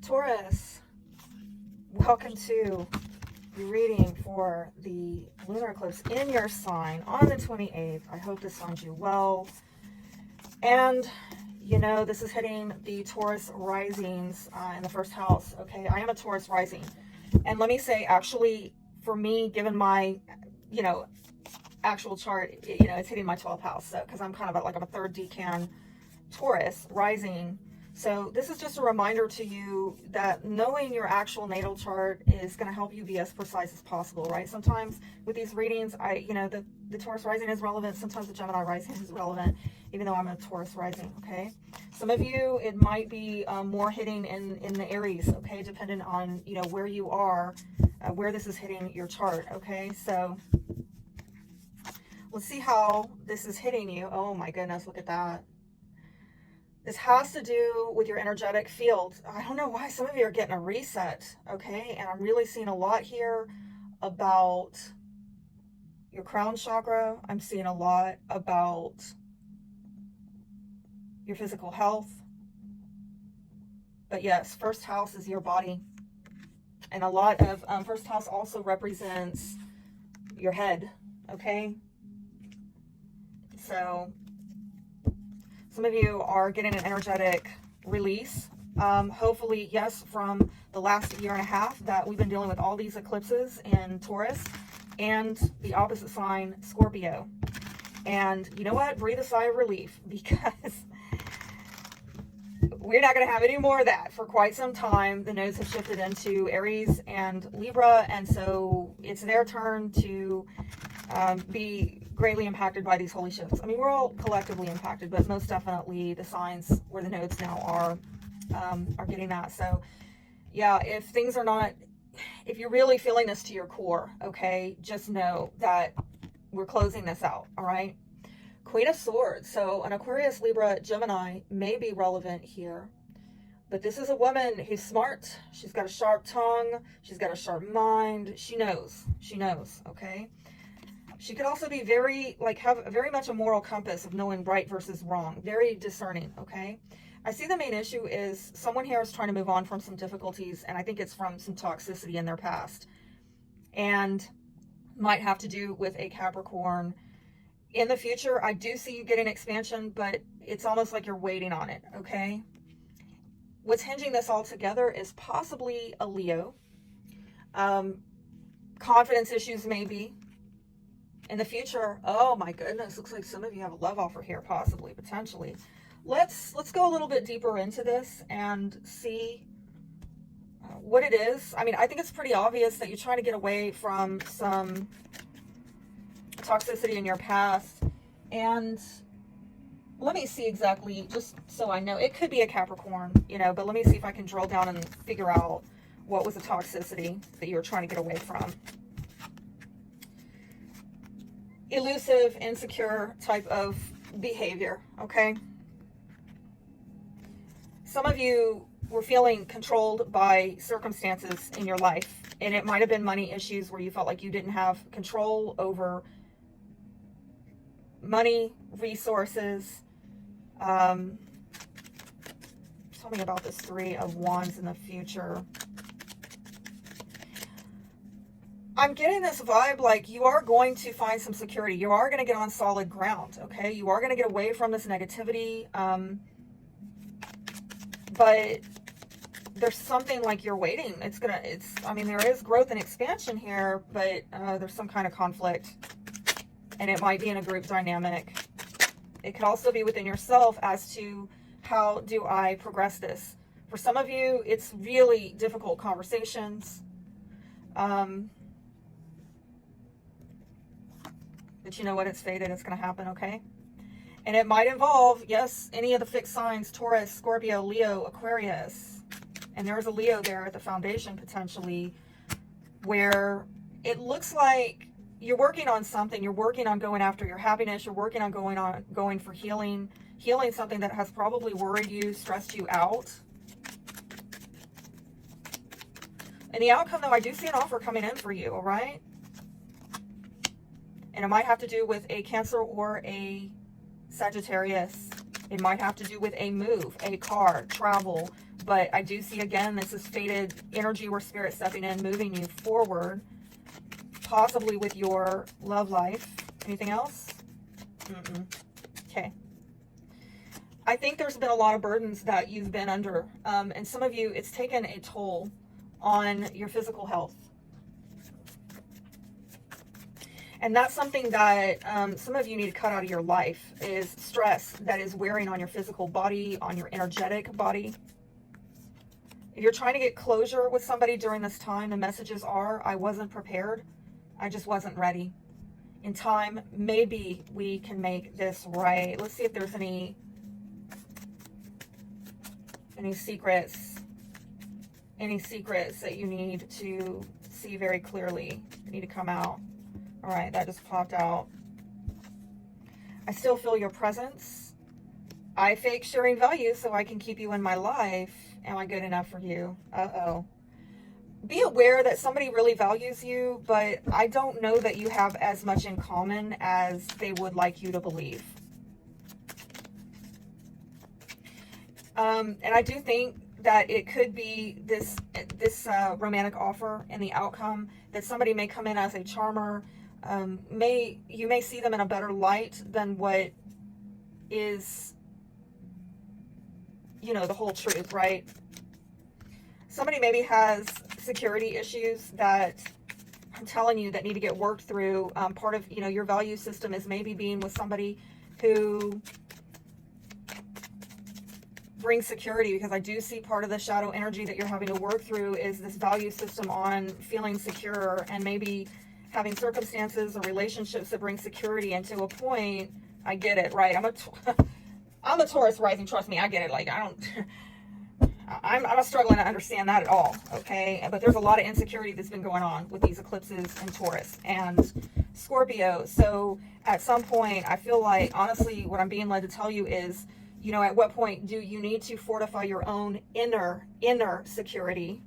Taurus, welcome to your reading for the lunar eclipse in your sign on the 28th. I hope this finds you well. And, you know, this is hitting the Taurus risings in the first house. Okay, I am a Taurus rising. And let me say, actually, for me, given my, actual chart, it's hitting my 12th house. So, because I'm kind of like I'm a third decan Taurus rising. So this is just a reminder to you that knowing your actual natal chart is going to help you be as precise as possible, right? Sometimes with these readings, the Taurus rising is relevant. Sometimes the Gemini rising is relevant, even though I'm a Taurus rising, okay? Some of you, it might be more hitting in the Aries, okay? Depending on, where you are, where this is hitting your chart, okay? So let's see how this is hitting you. Oh my goodness, look at that. This has to do with your energetic field. I don't know why some of you are getting a reset, okay? And I'm really seeing a lot here about your crown chakra. I'm seeing a lot about your physical health. But yes, first house is your body. And a lot of first house also represents your head, okay? So some of you are getting an energetic release. Hopefully, yes, from the last year and a half that we've been dealing with all these eclipses in Taurus and the opposite sign, Scorpio. And you know what? Breathe a sigh of relief, because we're not going to have any more of that for quite some time. The nodes have shifted into Aries and Libra, and so it's their turn to be greatly impacted by these holy shifts. I mean, we're all collectively impacted, but most definitely the signs where the nodes now are getting that. So yeah, if things are not, if you're really feeling this to your core, okay, just know that we're closing this out. All right. Queen of Swords. So an Aquarius, Libra, Gemini may be relevant here, but this is a woman who's smart. She's got a sharp tongue. She's got a sharp mind. She knows, okay? She could also be have very much a moral compass of knowing right versus wrong, very discerning, okay? I see the main issue is someone here is trying to move on from some difficulties, and I think it's from some toxicity in their past, and might have to do with a Capricorn. In the future, I do see you getting expansion, but it's almost like you're waiting on it, okay? What's hinging this all together is possibly a Leo. Confidence issues maybe. In the future, oh my goodness, looks like some of you have a love offer here, possibly, potentially. Let's go a little bit deeper into this and see what it is. I mean, I think it's pretty obvious that you're trying to get away from some toxicity in your past. And let me see exactly, just so I know. It could be a Capricorn, but let me see if I can drill down and figure out what was the toxicity that you were trying to get away from. Elusive, insecure type of behavior, okay? Some of you were feeling controlled by circumstances in your life, and it might have been money issues where you felt like you didn't have control over money, resources. Tell me about this Three of Wands in the future. I'm getting this vibe like you are going to find some security. You are going to get on solid ground, okay? You are going to get away from this negativity. But there's something like you're waiting. I mean, there is growth and expansion here, but there's some kind of conflict. And it might be in a group dynamic. It could also be within yourself as to how do I progress this. For some of you, it's really difficult conversations. But you know what? It's fated. It's going to happen, okay? And it might involve, yes, any of the fixed signs, Taurus, Scorpio, Leo, Aquarius. And there's a Leo there at the foundation, potentially, where it looks like you're working on something. You're working on going after your happiness. You're working on going for healing something that has probably worried you, stressed you out. And the outcome, though, I do see an offer coming in for you, all right? And it might have to do with a Cancer or a Sagittarius It might have to do with a move, a car, travel. But I do see, again, this is fated energy where Spirit stepping in, moving you forward, possibly with your love life. Anything else? Okay. I think there's been a lot of burdens that you've been under. And some of you, it's taken a toll on your physical health. And that's something that some of you need to cut out of your life, is stress that is wearing on your physical body, on your energetic body. If you're trying to get closure with somebody during this time, the messages are, I wasn't prepared. I just wasn't ready. In time, maybe we can make this right. Let's see if there's any secrets that you need to see very clearly, need to come out. All right, that just popped out. I still feel your presence. I fake sharing value so I can keep you in my life. Am I good enough for you? Uh-oh. Be aware that somebody really values you, but I don't know that you have as much in common as they would like you to believe. And I do think that it could be this romantic offer and the outcome that somebody may come in as a charmer. You may see them in a better light than what is, the whole truth, right? Somebody maybe has security issues that I'm telling you that need to get worked through. Part of, your value system is maybe being with somebody who brings security, because I do see part of the shadow energy that you're having to work through is this value system on feeling secure, and maybe having circumstances or relationships that bring security. And to a point, I get it, right? I'm a Taurus rising, trust me, I get it. Like, I'm not struggling to understand that at all, okay? But there's a lot of insecurity that's been going on with these eclipses in Taurus and Scorpio. So at some point, I feel like, honestly, what I'm being led to tell you is, at what point do you need to fortify your own inner security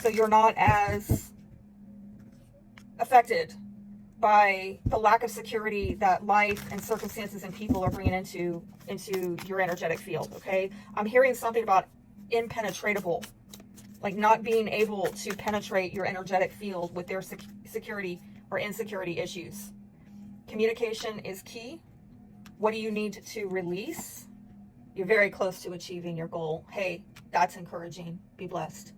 so you're not as affected by the lack of security that life and circumstances and people are bringing into your energetic field, okay? I'm hearing something about impenetrable, like not being able to penetrate your energetic field with their security or insecurity issues. Communication is key. What do you need to release? You're very close to achieving your goal. Hey, that's encouraging. Be blessed.